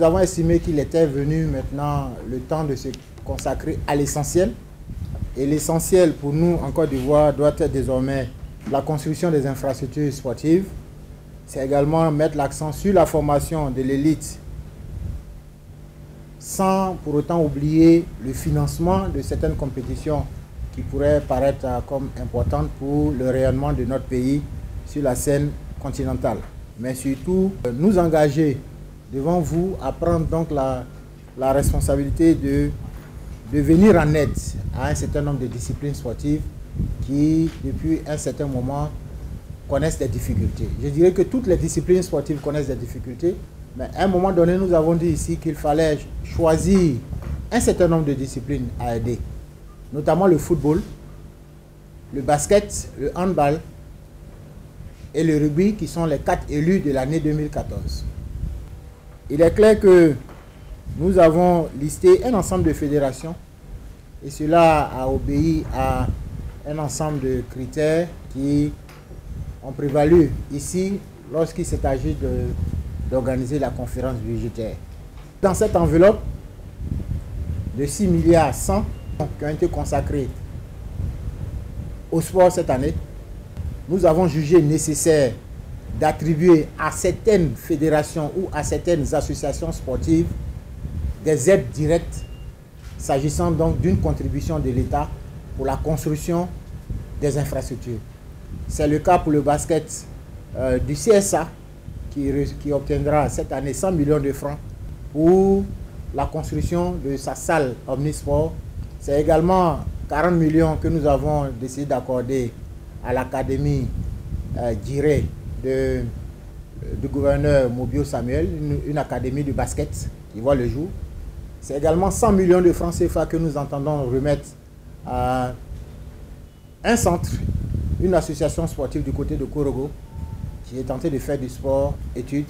nous avons estimé qu'il était venu maintenant le temps de se consacrer à l'essentiel. Et l'essentiel pour nous en Côte d'Ivoire doit être désormais la construction des infrastructures sportives. C'est également mettre l'accent sur la formation de l'élite sans pour autant oublier le financement de certaines compétitions qui pourraient paraître comme importantes pour le rayonnement de notre pays sur la scène continentale. Mais surtout, nous engager devant vous à prendre donc la responsabilité de venir en aide à un certain nombre de disciplines sportives qui, depuis un certain moment, connaissent des difficultés. Je dirais que toutes les disciplines sportives connaissent des difficultés, mais à un moment donné, nous avons dit ici qu'il fallait choisir un certain nombre de disciplines à aider, notamment le football, le basket, le handball et le rugby, qui sont les 4 élus de l'année 2014. Il est clair que nous avons listé un ensemble de fédérations et cela a obéi à un ensemble de critères qui ont prévalu ici lorsqu'il s'est agi d'organiser la conférence budgétaire. Dans cette enveloppe de 6 milliards 100 qui ont été consacrés au sport cette année, nous avons jugé nécessaire d'attribuer à certaines fédérations ou à certaines associations sportives des aides directes, s'agissant donc d'une contribution de l'État pour la construction des infrastructures. C'est le cas pour le basket du CSA qui obtiendra cette année 100 millions de francs pour la construction de sa salle Omnisport. C'est également 40 millions que nous avons décidé d'accorder à l'académie Diré du gouverneur Mobio Samuel, une académie de basket qui voit le jour. C'est également 100 millions de francs CFA que nous entendons remettre à un centre, une association sportive du côté de Korogo, qui est tenté de faire du sport études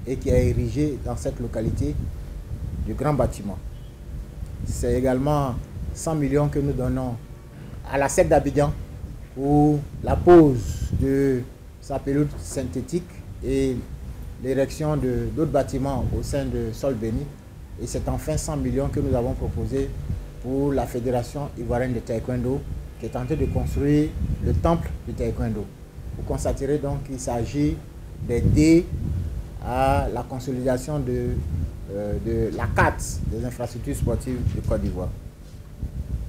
et qui a érigé dans cette localité du grand bâtiment. C'est également 100 millions que nous donnons à la SEC d'Abidjan pour la pose de sa pelouse synthétique et l'érection d'autres bâtiments au sein de Sol Béni. Et c'est enfin 100 millions que nous avons proposé pour la Fédération ivoirienne de taekwondo qui est tentée de construire le temple du taekwondo. Vous constaterez donc qu'il s'agit d'aider à la consolidation de la carte des infrastructures sportives de Côte d'Ivoire.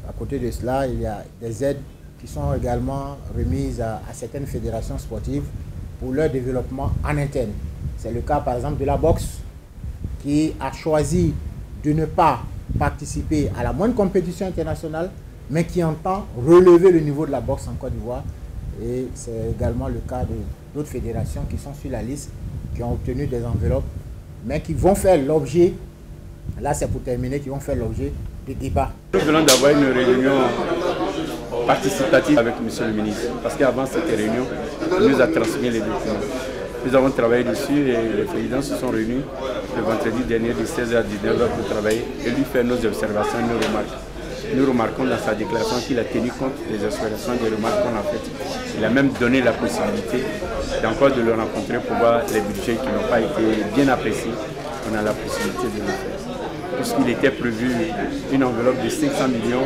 À côté de cela, il y a des aides qui sont également remises à certaines fédérations sportives pour leur développement en interne. C'est le cas par exemple de la boxe qui a choisi de ne pas participer à la moindre compétition internationale mais qui entend relever le niveau de la boxe en Côte d'Ivoire. Et c'est également le cas d'autres fédérations qui sont sur la liste, qui ont obtenu des enveloppes, mais qui vont faire l'objet, là c'est pour terminer, qui vont faire l'objet de débats. Nous venons d'avoir une réunion participative avec M. le ministre, parce qu'avant cette réunion, il nous a transmis les documents. Nous avons travaillé dessus et les présidents se sont réunis le vendredi dernier de 16h à 19h pour travailler et lui faire nos observations, nos remarques. Nous remarquons dans sa déclaration qu'il a tenu compte des observations, des remarques qu'on a faites. Il a même donné la possibilité d'encore de le rencontrer pour voir les budgets qui n'ont pas été bien appréciés. On a la possibilité de le faire. Puisqu'il était prévu une enveloppe de 500 millions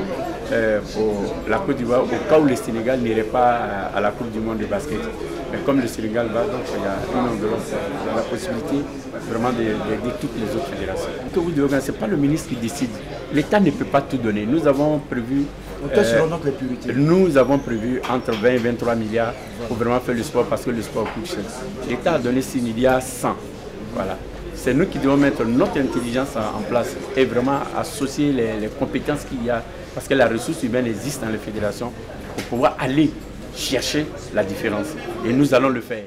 pour la Côte d'Ivoire au cas où le Sénégal n'irait pas à la Coupe du monde de basket. Mais comme le Sénégal va, donc il y a une enveloppe, il y a la possibilité vraiment d'aider toutes les autres fédérations. Que vous devez organiser, ce n'est pas le ministre qui décide. L'État ne peut pas tout donner. Nous avons prévu, nous avons prévu entre 20 et 23 milliards pour vraiment faire le sport parce que le sport coûte cher. L'État a donné 6 milliards 100. Voilà. C'est nous qui devons mettre notre intelligence en place et vraiment associer les compétences qu'il y a parce que la ressource humaine existe dans les fédérations pour pouvoir aller chercher la différence. Et nous allons le faire.